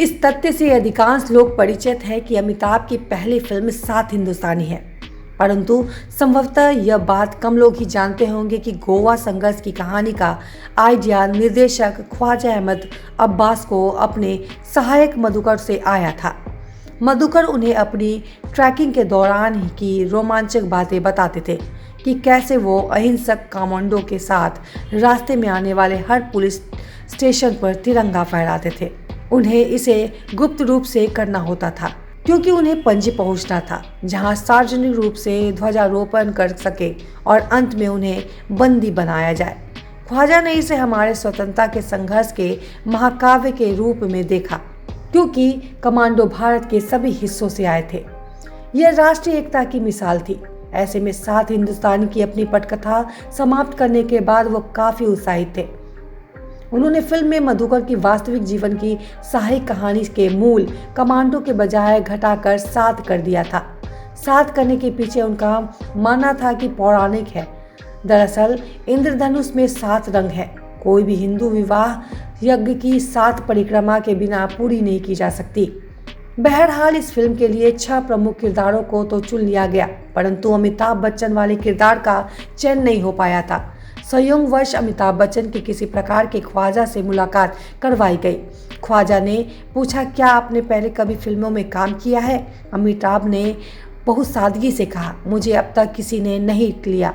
इस तथ्य से अधिकांश लोग परिचित हैं कि अमिताभ की पहली फिल्म 7 हिंदुस्तानी है, परंतु संभवतः यह बात कम लोग ही जानते होंगे कि गोवा संघर्ष की कहानी का आइडिया निर्देशक ख्वाजा अहमद अब्बास को अपने सहायक मधुकर से आया था। मधुकर उन्हें अपनी ट्रैकिंग के दौरान की रोमांचक बातें बताते थे कि कैसे वो अहिंसक कमांडो के साथ रास्ते में आने वाले हर पुलिस स्टेशन पर तिरंगा फहराते थे। उन्हें इसे गुप्त रूप से करना होता था क्योंकि उन्हें पणजी पहुंचना था, जहां सार्वजनिक रूप से ध्वजारोहण कर सके और अंत में उन्हें बंदी बनाया जाए। ख्वाजा ने इसे हमारे स्वतंत्रता के संघर्ष के महाकाव्य के रूप में देखा, क्योंकि कमांडो भारत के सभी हिस्सों से आए थे। यह राष्ट्रीय एकता की मिसाल थी। ऐसे में 7 हिंदुस्तानी की अपनी पटकथा समाप्त करने के बाद वो काफी उत्साहित थे। उन्होंने फिल्म में मधुकर की वास्तविक जीवन की सहायक कहानी के मूल कमांडो के बजाय घटाकर 7 कर दिया था। 7 करने के पीछे उनका मानना था कि पौराणिक है। दरअसल इंद्रधनुष में 7 रंग है। कोई भी हिंदू विवाह यज्ञ की 7 परिक्रमा के बिना पूरी नहीं की जा सकती। बहरहाल इस फिल्म के लिए 6 प्रमुख किरदारों को तो चुन लिया गया, परंतु अमिताभ बच्चन वाले किरदार का चयन नहीं हो पाया था। संयोगवश अमिताभ बच्चन की किसी प्रकार के ख्वाजा से मुलाकात करवाई गई। ख्वाजा ने पूछा, क्या आपने पहले कभी फिल्मों में काम किया है? अमिताभ ने बहुत सादगी से कहा, मुझे अब तक किसी ने नहीं लिया।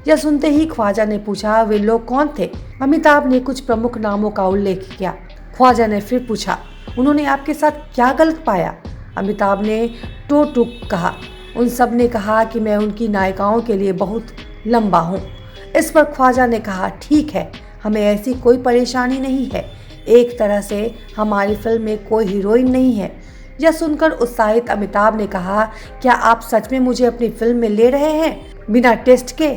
यह सुनते ही ख्वाजा ने पूछा, वे लोग कौन थे? अमिताभ ने कुछ प्रमुख नामों का उल्लेख किया। ख्वाजा ने फिर पूछा, उन्होंने आपके साथ क्या गलत पाया? अमिताभ ने टूक कहा, उन सब ने कहा कि मैं उनकी नायिकाओं के लिए बहुत लंबा हूँ। इस पर ख्वाजा ने कहा, ठीक है, हमें ऐसी कोई परेशानी नहीं है। एक तरह से हमारी फिल्म में कोई हीरोइन नहीं है। यह सुनकर उत्साहित अमिताभ ने कहा, क्या आप सच में मुझे अपनी फिल्म में ले रहे हैं बिना टेस्ट के?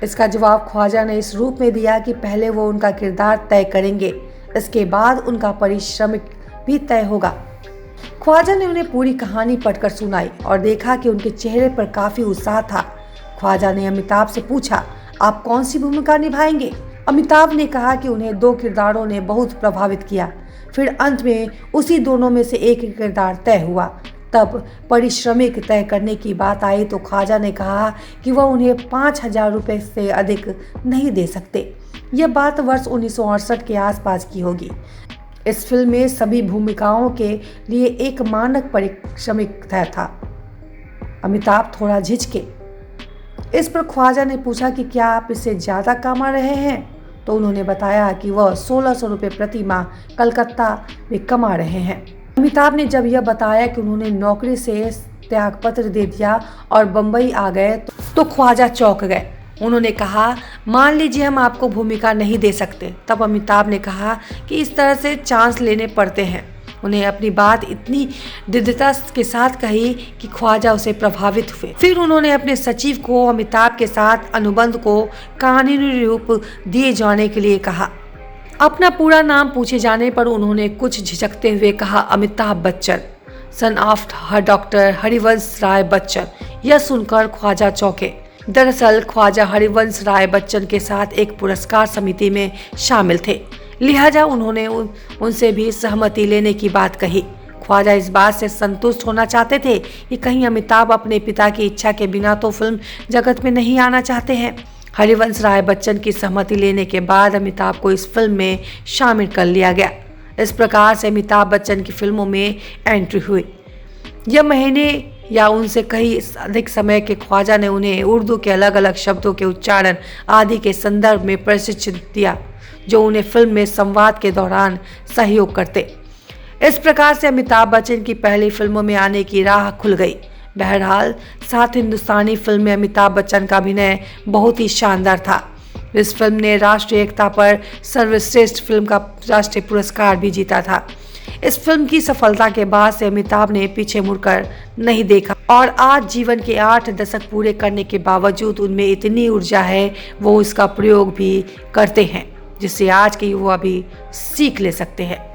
इसका जवाब ख्वाजा ने इस रूप में दिया कि पहले वो उनका किरदार तय करेंगे, इसके बाद उनका पारिश्रमिक भी तय होगा। ख्वाजा ने उन्हें पूरी कहानी पढ़कर सुनाई और देखा कि उनके चेहरे पर काफी उत्साह था। ख्वाजा ने अमिताभ से पूछा, आप कौन सी भूमिका निभाएंगे? अमिताभ ने कहा कि उन्हें 2 किरदारों ने बहुत प्रभावित किया। फिर अंत में उसी दोनों में से एक किरदार तय हुआ। तब पारिश्रमिक तय करने की बात आई तो ख्वाजा ने कहा कि वह उन्हें 5,000 रुपये से अधिक नहीं दे सकते। यह बात वर्ष 1968 के आसपास की होगी। इस फिल्म में सभी भूमिकाओं के लिए एक मानक पारिश्रमिक तय था। अमिताभ थोड़ा झिझके। इस पर ख्वाजा ने पूछा कि क्या आप इससे ज़्यादा कमा रहे हैं? तो उन्होंने बताया कि वह 1600 रुपये प्रति माह कलकत्ता में कमा रहे हैं। अमिताभ ने जब यह बताया कि उन्होंने नौकरी से त्यागपत्र दे दिया और बम्बई आ गए तो ख्वाजा चौंक गए। उन्होंने कहा, मान लीजिए हम आपको भूमिका नहीं दे सकते। तब अमिताभ ने कहा कि इस तरह से चांस लेने पड़ते हैं। उन्हें अपनी बात इतनी दृढ़ता के साथ कही कि ख्वाजा उसे प्रभावित हुए। फिर उन्होंने अपने सचिव को अमिताभ के साथ अनुबंध को कानूनी रूप दिए जाने के लिए कहा। अपना पूरा नाम पूछे जाने पर उन्होंने कुछ झिझकते हुए कहा, Amitabh Bachchan, son of doctor Harivansh Rai Bachchan. यह सुनकर ख्वाजा चौंके। दरअसल ख्वाजा हरिवंश राय बच्चन के साथ एक पुरस्कार समिति में शामिल थे, लिहाजा उन्होंने उनसे भी सहमति लेने की बात कही। ख्वाजा इस बात से संतुष्ट होना चाहते थे कि कहीं अमिताभ अपने पिता की इच्छा के बिना तो फिल्म जगत में नहीं आना चाहते हैं। हरिवंश राय बच्चन की सहमति लेने के बाद अमिताभ को इस फिल्म में शामिल कर लिया गया। इस प्रकार से अमिताभ बच्चन की फिल्मों में एंट्री हुई। यह महीने या उनसे कहीं अधिक समय के ख्वाजा ने उन्हें उर्दू के अलग अलग शब्दों के उच्चारण आदि के संदर्भ में प्रशिक्षण दिया, जो उन्हें फिल्म में संवाद के दौरान सहयोग करते। इस प्रकार से अमिताभ बच्चन की पहली फिल्मों में आने की राह खुल गई। बहरहाल 7 हिंदुस्तानी फिल्म में अमिताभ बच्चन का अभिनय बहुत ही शानदार था। इस फिल्म ने राष्ट्रीय एकता पर सर्वश्रेष्ठ फिल्म का राष्ट्रीय पुरस्कार भी जीता था। इस फिल्म की सफलता के बाद से अमिताभ ने पीछे मुड़कर नहीं देखा और आज जीवन के 8 दशक पूरे करने के बावजूद उनमें इतनी ऊर्जा है, वो इसका प्रयोग भी करते हैं, जिससे आज के युवा भी सीख ले सकते हैं।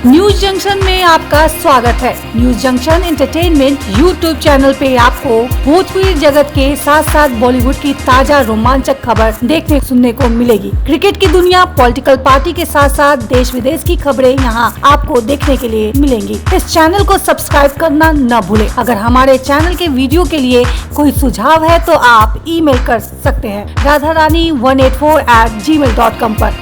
न्यूज जंक्शन में आपका स्वागत है। News junction entertainment YouTube channel पे आपको भोजपुरी जगत के साथ साथ बॉलीवुड की ताजा रोमांचक खबर देखने सुनने को मिलेगी। क्रिकेट की दुनिया, पॉलिटिकल पार्टी के साथ साथ देश विदेश की खबरें यहाँ आपको देखने के लिए मिलेंगी। इस चैनल को सब्सक्राइब करना न भूले। अगर हमारे चैनल के वीडियो के लिए कोई सुझाव है तो आप email कर सकते हैं radharani184@gmail.com पर।